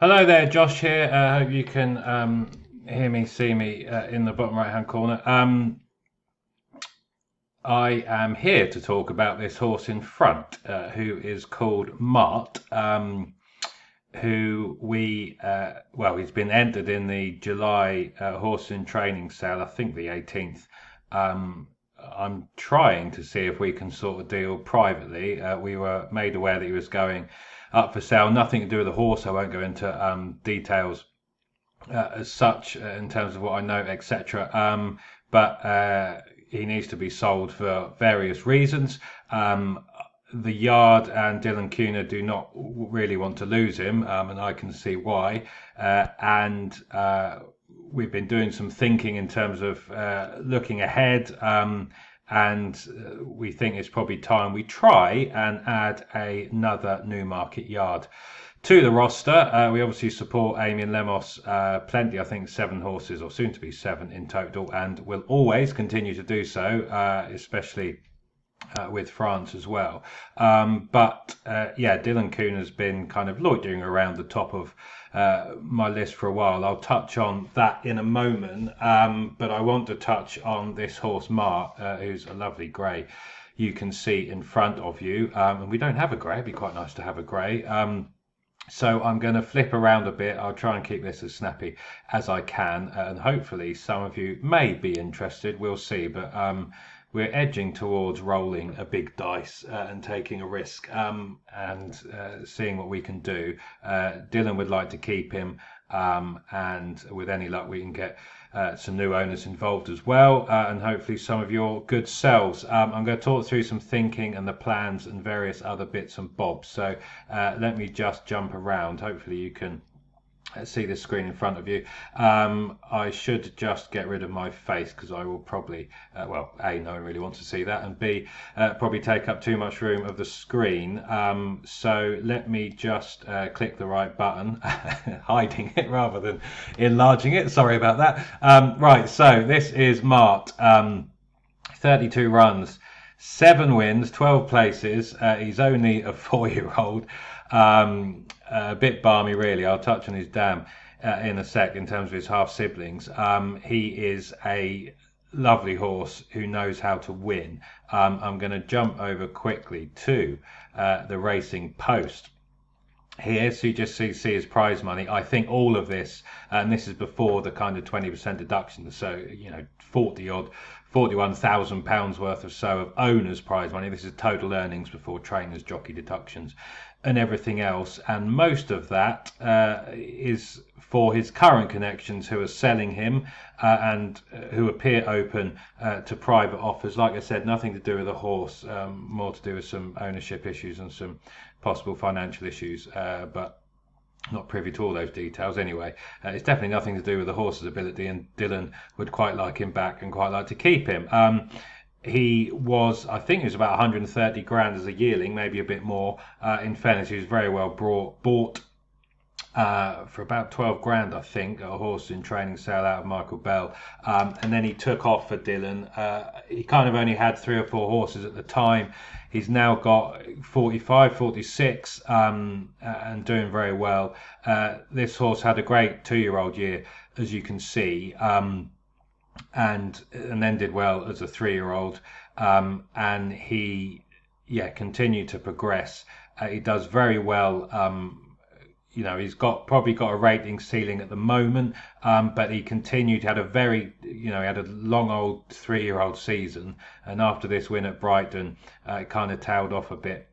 Hello there, Josh here. Hope you can hear me, see me in the bottom right hand corner. I am here to talk about this horse in front, who is called Mart, who he's been entered in the July horse in training sale, I think the 18th. I'm trying to see if we can sort of deal privately. We were made aware that he was going up for sale. Nothing to do with the horse. I won't go into details as such in terms of what I know, etc. But he needs to be sold for various reasons. The yard and Dylan Cunha do not really want to lose him, and I can see why. And we've been doing some thinking in terms of looking ahead. And we think it's probably time we try and add another Newmarket yard to the roster. We obviously support Amy and Lemos plenty, I think 7 horses or soon to be 7 in total, and will always continue to do so, especially with France as well. But Dylan Kuhn has been kind of loitering around the top of my list for a while. I'll touch on that in a moment, but I want to touch on this horse Mart, who's a lovely grey you can see in front of you. And we don't have a grey. It'd be quite nice to have a grey. So I'm going to flip around a bit. I'll try and keep this as snappy as I can, and hopefully some of you may be interested. We'll see, but we're edging towards rolling a big dice and taking a risk, and seeing what we can do. Dylan would like to keep him, and with any luck we can get some new owners involved as well, and hopefully some of your good selves. I'm going to talk through some thinking and the plans and various other bits and bobs. So let me just jump around. Hopefully you can see the screen in front of you. I should just get rid of my face because I will probably, A, no one really wants to see that, and B, probably take up too much room of the screen. So let me just click the right button, hiding it rather than enlarging it. Sorry about that. Right, so this is Mart, 32 runs, 7 wins, 12 places. He's only a 4-year-old. A bit balmy, really. I'll touch on his dam in a sec in terms of his half siblings. He is a lovely horse who knows how to win. I'm going to jump over quickly to the racing post here, so you just see his prize money. I think all of this, and this is before the kind of 20% deduction, so 41,000 pounds worth or so of owners' prize money. This is total earnings before trainers, jockey deductions, and everything else. And most of that is for his current connections who are selling him, and who appear open to private offers. Like I said, nothing to do with the horse, more to do with some ownership issues and some possible financial issues, but not privy to all those details anyway. It's definitely nothing to do with the horse's ability, and Dylan would quite like him back and quite like to keep him. He was, I think, he was about 130 grand as a yearling, maybe a bit more. In fairness, he was very well bought for about 12 grand, I think, a horse in training sale out of Michael Bell. And then he took off for Dylan. He kind of only had 3 or 4 horses at the time. He's now got 45, 46, and doing very well. This horse had a great 2-year-old year, as you can see, and then did well as a 3-year-old. And he, continued to progress. He does very well. He's probably got a rating ceiling at the moment, but he continued. Had a very, he had a long old 3-year-old season, and after this win at Brighton, it kind of tailed off a bit.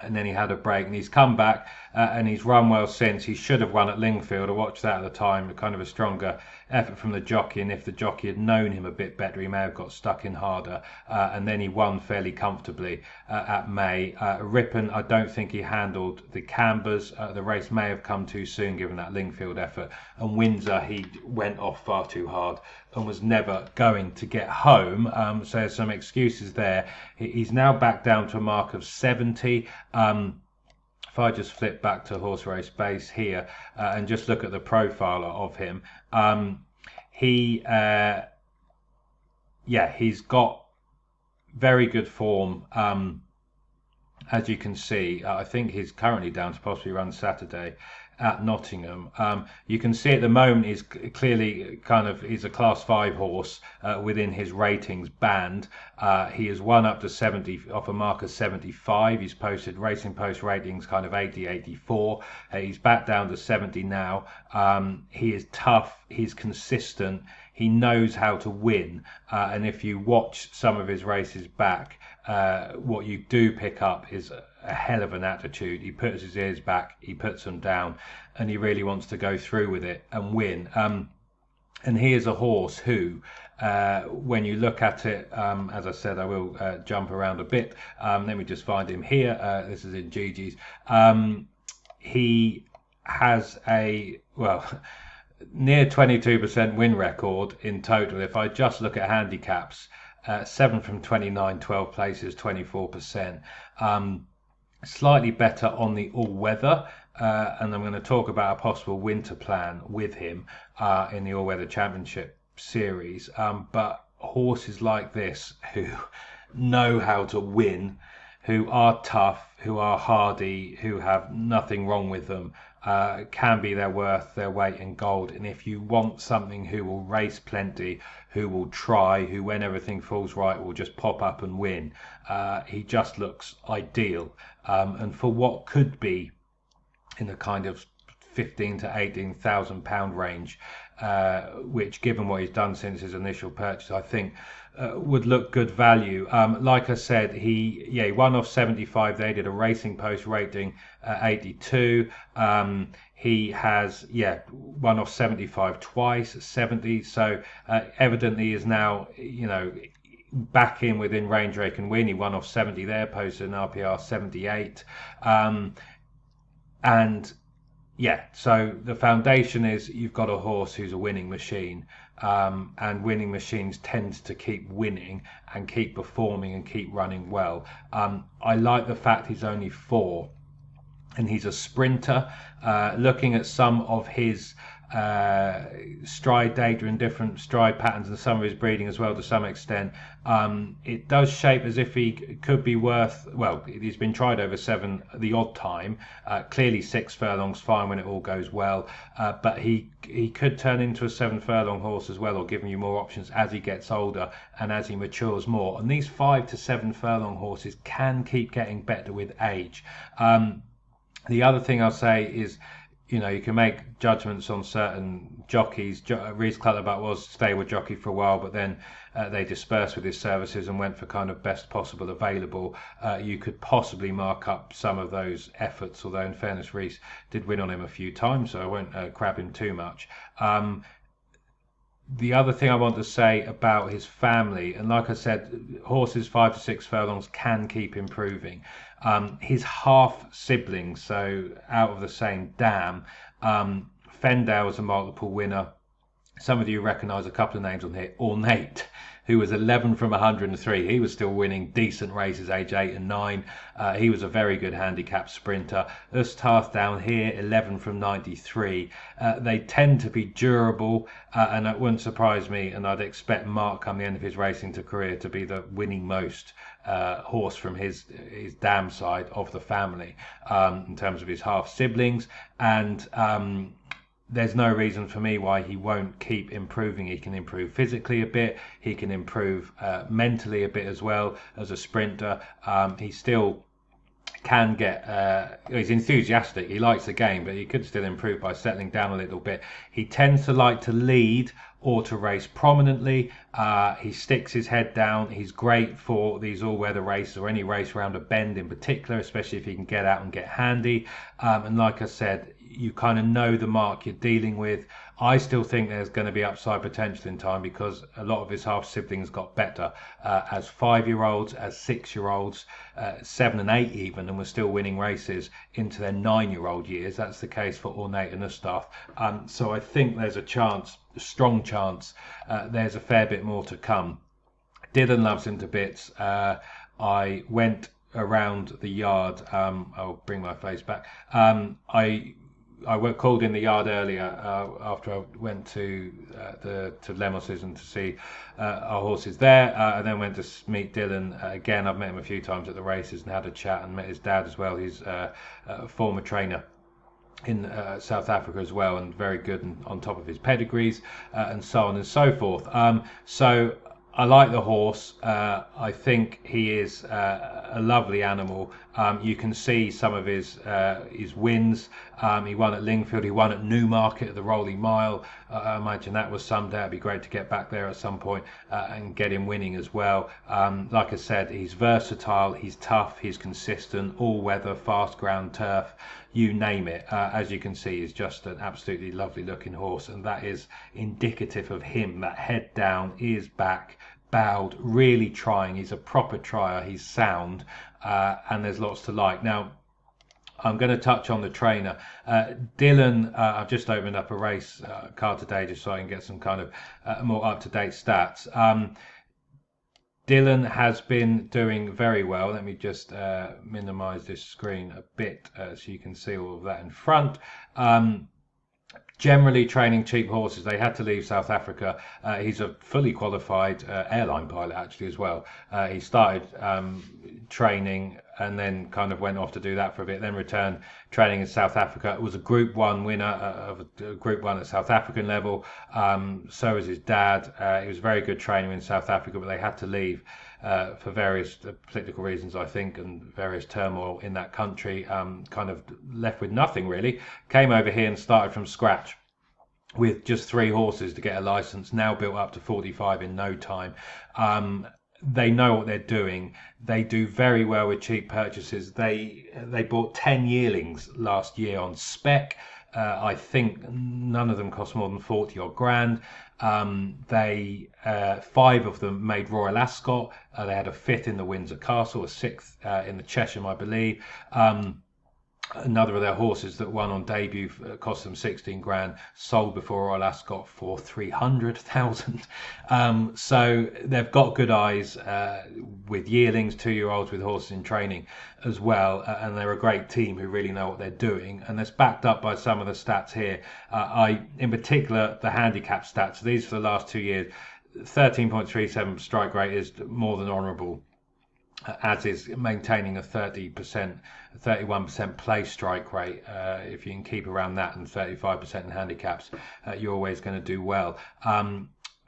And then he had a break, and he's come back, and he's run well since. He should have won at Lingfield. I watched that at the time, kind of a stronger effort from the jockey, and if the jockey had known him a bit better, he may have got stuck in harder. And then he won fairly comfortably at May. Ripon, I don't think he handled the Cambers. The race may have come too soon given that Lingfield effort. And Windsor, he went off far too hard and was never going to get home. So there's some excuses there. He's now back down to a mark of 70. If I just flip back to Horse Race Base here and just look at the profile of him, he's got very good form. as you can see, I think he's currently down to possibly run Saturday at Nottingham. You can see at the moment he's clearly he's a class 5 horse within his ratings band. He has won up to 70 off a mark of 75. He's posted Racing Post ratings kind of 80, 84. He's back down to 70 now. He is tough, he's consistent, he knows how to win, and if you watch some of his races back, what you do pick up is a hell of an attitude. He puts his ears back, he puts them down, and he really wants to go through with it and win. And he is a horse who, when you look at it, as I said, I will jump around a bit. Let me just find him here. This is in Gigi's. He has a, well, near 22% win record in total. If I just look at handicaps, 7 from 29, 12 places, 24%. Slightly better on the all-weather, and I'm going to talk about a possible winter plan with him in the all-weather championship series. But horses like this who know how to win, who are tough, who are hardy, who have nothing wrong with them, can be worth their weight in gold. And if you want something who will race plenty, who will try, who when everything falls right will just pop up and win, he just looks ideal. And for what could be in the kind of 15 to 18,000 pound range, which given what he's done since his initial purchase, I think would look good value. Like I said, he won off 75. They did a Racing Post rating 82. He has won off 75 twice, 70. So evidently is now back in within range where he can win. He won off 70 there, posted an RPR 78, and so the foundation is you've got a horse who's a winning machine, and winning machines tend to keep winning and keep performing and keep running well. I like the fact he's only 4 and he's a sprinter. Looking at some of his stride data and different stride patterns and some of his breeding as well to some extent, it does shape as if he could be worth, well, he's been tried over 7 the odd time, clearly 6 furlongs fine when it all goes well, but he could turn into a 7 furlong horse as well, or giving you more options as he gets older and as he matures more. And these 5 to 7 furlong horses can keep getting better with age. The other thing I'll say is, you can make judgments on certain jockeys. Reece Clutterbuck was stable jockey for a while, but then they dispersed with his services and went for kind of best possible available. You could possibly mark up some of those efforts, although in fairness, Reece did win on him a few times, so I won't crab him too much. The other thing I want to say about his family, and like I said, horses 5 to 6 furlongs can keep improving. His half siblings, so out of the same dam, Fendale was a multiple winner. Some of you recognise a couple of names on here. Ornate, who was 11 from 103. He was still winning decent races age 8 and 9. He was a very good handicap sprinter. Ustath down here, 11 from 93. They tend to be durable, and it wouldn't surprise me, and I'd expect Mart come the end of his racing career to be the winning most horse from his dam side of the family in terms of his half siblings. And there's no reason for me why he won't keep improving. He can improve physically a bit. He can improve mentally a bit as well as a sprinter. He still can get, he's enthusiastic. He likes the game, but he could still improve by settling down a little bit. He tends to like to lead or to race prominently. He sticks his head down. He's great for these all-weather races or any race around a bend in particular, especially if he can get out and get handy. And like I said, you kind of know the mark you're dealing with. I still think there's going to be upside potential in time because a lot of his half siblings got better as 5-year-olds, as 6-year-olds, 7 and 8 even, and were still winning races into their 9-year-old years. That's the case for Ornate and Ustath. So I think there's a chance, a strong chance, there's a fair bit more to come. Dylan loves him to bits. I went around the yard. I'll bring my face back. I called in the yard earlier after I went to Lemos's and to see our horses there, and then went to meet Dylan again. I've met him a few times at the races and had a chat, and met his dad as well. He's a former trainer in South Africa as well, and very good and on top of his pedigrees, and so on and so forth. So I like the horse. I think he is a lovely animal. You can see some of his wins. He won at Lingfield. He won at Newmarket at the Rolling Mile. I imagine that was someday. It'd be great to get back there at some point and get him winning as well. Like I said, he's versatile. He's tough. He's consistent. All weather, fast ground turf. You name it. As you can see, he's just an absolutely lovely looking horse, and that is indicative of him. That head down, ears back, bowed, really trying. He's a proper trier. He's sound, and there's lots to like. Now, I'm going to touch on the trainer. Dylan, I've just opened up a race card today just so I can get some kind of more up-to-date stats. Dylan has been doing very well. Let me just minimize this screen a bit so you can see all of that in front. Generally training cheap horses. They had to leave South Africa. He's a fully qualified airline pilot actually as well. He started training and then kind of went off to do that for a bit, then returned training in South Africa. It was a Group 1 winner of a Group 1 at South African level. So was his dad. He was a very good trainer in South Africa, but they had to leave for various political reasons, I think, and various turmoil in that country. Kind of left with nothing really. Came over here and started from scratch with just 3 horses to get a license, now built up to 45 in no time. They know what they're doing. They do very well with cheap purchases. They bought 10 yearlings last year on spec. I think none of them cost more than 40 odd grand. 5 of them made Royal Ascot. They had a 5th in the Windsor Castle, a 6th in the Chesham, I believe. Another of their horses that won on debut cost them 16 grand, sold before Royal Ascot for 300,000. So they've got good eyes with yearlings, 2-year-olds with horses in training as well, and they're a great team who really know what they're doing, and that's backed up by some of the stats here. In particular, the handicap stats. These for the last 2 years, 13.37 strike rate is more than honourable, as is maintaining a 31% play strike rate. If you can keep around that and 35% in handicaps, you're always going to do well.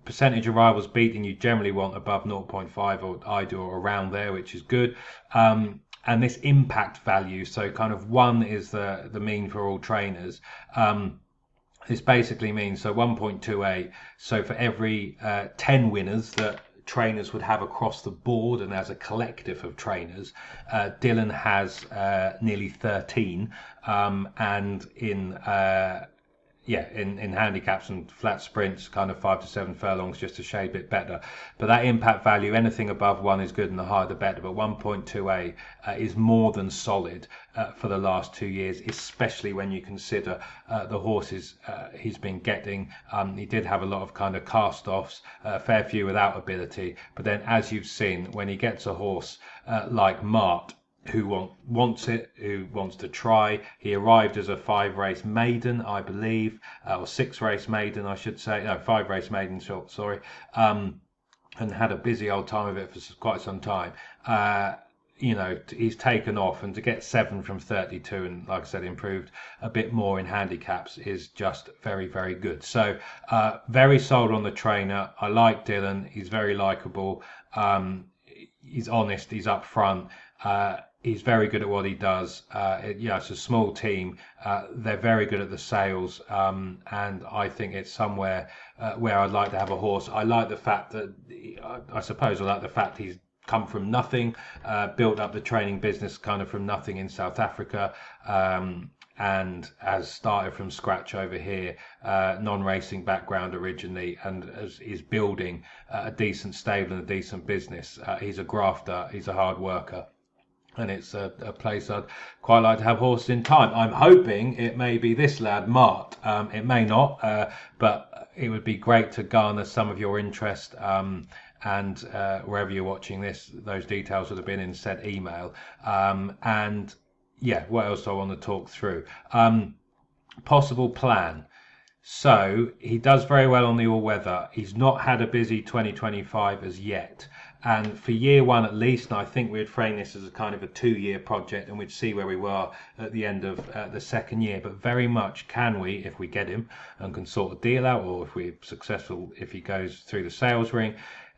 Percentage of rivals beaten, you generally want above 0.5, or I do, or around there, which is good. And this impact value, so kind of 1 is the mean for all trainers. This basically means, so 1.28, so for every 10 winners that trainers would have across the board and as a collective of trainers, Dylan has nearly 13, and in handicaps and flat sprints, kind of 5 to 7 furlongs, just a shade bit better. But that impact value, anything above 1 is good, and the higher the better. But 1.28 is more than solid for the last 2 years, especially when you consider the horses he's been getting. He did have a lot of kind of cast-offs, a fair few without ability. But then, as you've seen, when he gets a horse like Mart, who wants it, who wants to try. He arrived as a 5-race maiden, I believe, or 6-race maiden, I should say. No, 5-race maiden, sorry. And had a busy old time of it for quite some time. He's taken off, and to get 7 from 32, and like I said, improved a bit more in handicaps, is just very, very good. So very sold on the trainer. I like Dylan. He's very likable. He's honest. He's upfront. He's very good at what he does. It's a small team. They're very good at the sales, and I think it's somewhere where I'd like to have a horse. I like the fact that, I suppose I like the fact he's come from nothing, built up the training business kind of from nothing in South Africa, and has started from scratch over here, non-racing background originally, and is building a decent stable and a decent business. He's a grafter. He's a hard worker. And it's a place I'd quite like to have horses in time. I'm hoping it may be this lad, Mart. It may not, but it would be great to garner some of your interest. And wherever you're watching this, those details would have been in said email. And yeah, what else do I want to talk through? Possible plan. So he does very well on the all weather. He's not had a busy 2025 as yet. And for year one at least, and I think we'd frame this as a kind of a 2 year project and we'd see where we were at the end of the second year. But very much can we, if we get him and can sort a deal out, or if we're successful, if he goes through the sales ring,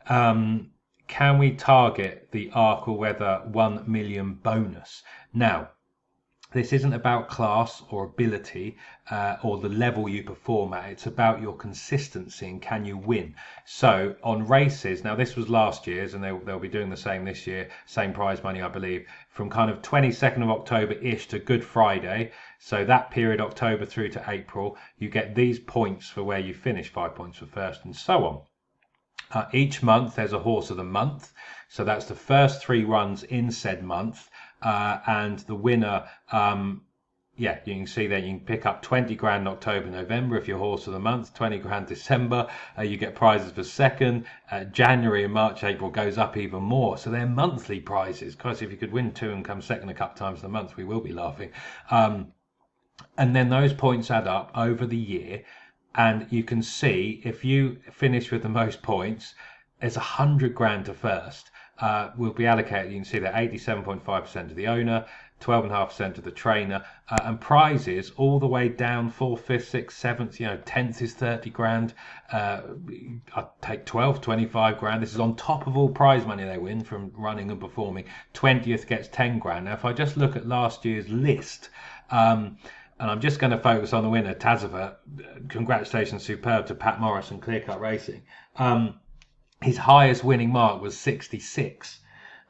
can we target the Arc All Weather 1 million bonus? Now, this isn't about class or ability or the level you perform at. It's about your consistency and can you win. So on races, now this was last year's and they'll be doing the same this year, same prize money, I believe, from kind of 22nd of October-ish to Good Friday. So that period, October through to April, you get these points for where you finish, 5 points for first and so on. Each month there's a horse of the month. So that's the first 3 runs in said month. And the winner, yeah, you can see there you can pick up 20 grand in October, November if you're horse of the month, 20 grand December. You get prizes for second. January and March, April goes up even more. So they're monthly prizes. Because if you could win 2 and come second a couple times in a month, we will be laughing. And then those points add up over the year. And you can see if you finish with the most points, it's 100 grand to first. Will be allocated. You can see that 87.5% to the owner, 12.5% to the trainer, and prizes all the way down 4th, 5th, 6th, 7th. 10th is 30 grand. I take 12, 25 grand. This is on top of all prize money they win from running and performing. 20th gets 10 grand. Now, if I just look at last year's list, and I'm just going to focus on the winner, Tazova. Congratulations, superb to Pat Morris and Clear Cut Racing. His highest winning mark was 66.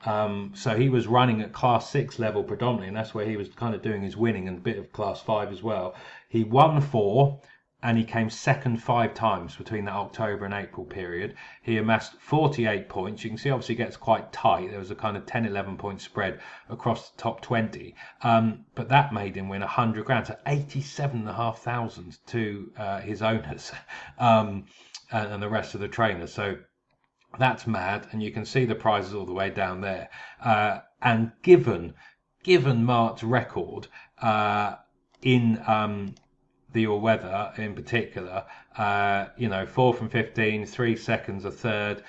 So he was running at class 6 level predominantly, and that's where he was kind of doing his winning and a bit of class 5 as well. He won 4 and he came second 5 times between that October and April period. He amassed 48 points. You can see obviously it gets quite tight. There was a kind of 10-11 point spread across the top 20. But that made him win 100 grand, so 87,500 to his owners and the rest of the trainers. So that's mad, and you can see the prizes all the way down there. And given Mart's record in the all weather in particular, 4 from 15, 3 seconds, a third,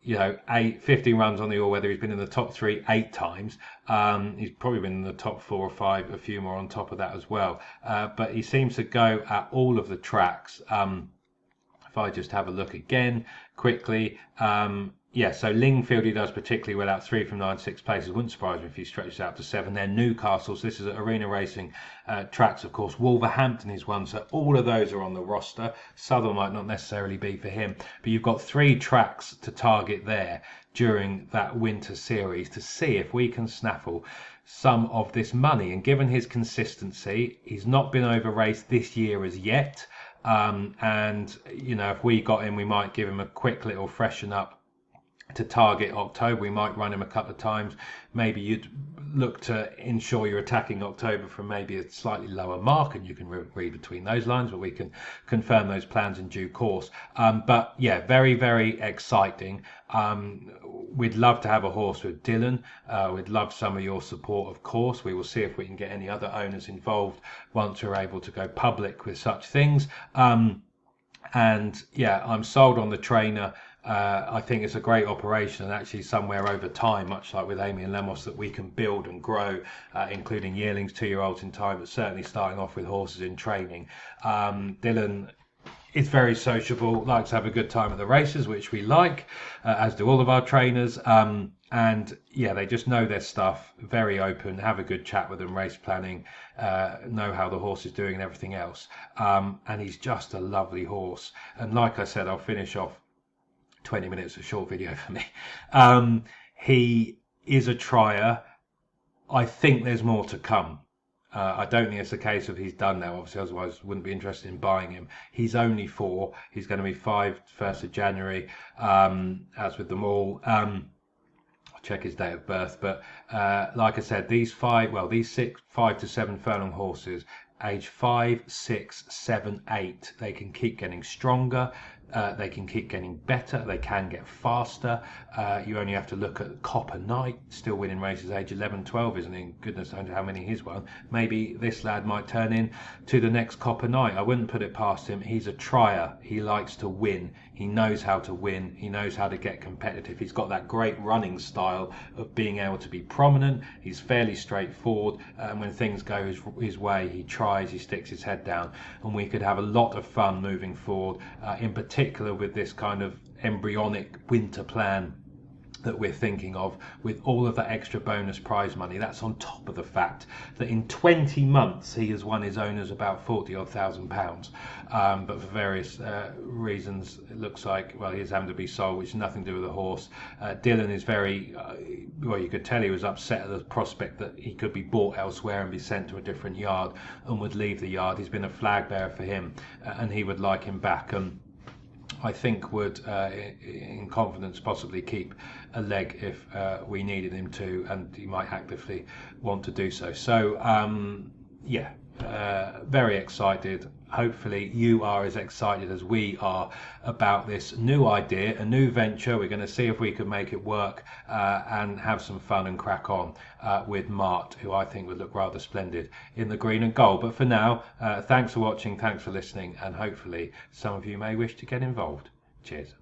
15 runs on the all weather. He's been in the top 3 8 times. He's probably been in the top 4 or 5, a few more on top of that as well. But he seems to go at all of the tracks. If I just have a look again quickly, so Lingfield he does particularly well out 3 from 9, 6 places. Wouldn't surprise me if he stretches out to 7. Then Newcastle, so this is at arena racing tracks, of course. Wolverhampton is one, so all of those are on the roster. Southern might not necessarily be for him, but you've got 3 tracks to target there during that winter series to see if we can snaffle some of this money. And given his consistency, he's not been over raced this year as yet. And if we got him, we might give him a quick little freshen up to target October. We might run him a couple of times. Maybe you'd look to ensure you're attacking October from maybe a slightly lower mark, and you can read between those lines, but we can confirm those plans in due course. But yeah, very, very exciting. We'd love to have a horse with Dylan. We'd love some of your support, of course. We will see if we can get any other owners involved once we're able to go public with such things. And yeah, I'm sold on the trainer. I think it's a great operation, and actually somewhere over time, much like with Amy and Lemos, that we can build and grow, including yearlings, 2-year-olds in time, but certainly starting off with horses in training. Dylan is very sociable, likes to have a good time at the races, which we like, as do all of our trainers. And yeah, they just know their stuff, very open, have a good chat with them, race planning, know how the horse is doing and everything else. And he's just a lovely horse. And like I said, I'll finish off 20 minutes, a short video for me. He is a trier. I think there's more to come. I don't think it's a case of he's done now, obviously, otherwise wouldn't be interested in buying him. He's only 4. He's going to be 5 1st of January, as with them all. I'll check his date of birth, but like I said, these 5 to 7 furlong horses, age 5, 6, 7, 8, they can keep getting stronger. They can keep getting better. They can get faster. You only have to look at Copper Knight, still winning races age 11, 12, isn't he? Goodness knows how many he's won. Maybe this lad might turn in to the next Copper Knight. I wouldn't put it past him. He's a trier. He likes to win. He knows how to win. He knows how to get competitive. He's got that great running style of being able to be prominent. He's fairly straightforward, and when things go his way, he tries, he sticks his head down, and we could have a lot of fun moving forward, in particular with this kind of embryonic winter plan that we're thinking of, with all of that extra bonus prize money. That's on top of the fact that in 20 months he has won his owners about 40 odd thousand pounds, but for various reasons it looks like, well, he's having to be sold, which has nothing to do with the horse. Dylan is very well, you could tell he was upset at the prospect that he could be bought elsewhere and be sent to a different yard, and would leave the yard. He's been a flag bearer for him, and he would like him back, and I think would, in confidence, possibly keep a leg if we needed him to, and he might actively want to do so. So, yeah, very excited. Hopefully you are as excited as we are about this new idea, a new venture. We're going to see if we can make it work, and have some fun and crack on with Mart, who I think would look rather splendid in the green and gold. But for now, thanks for watching, thanks for listening, and hopefully some of you may wish to get involved. Cheers.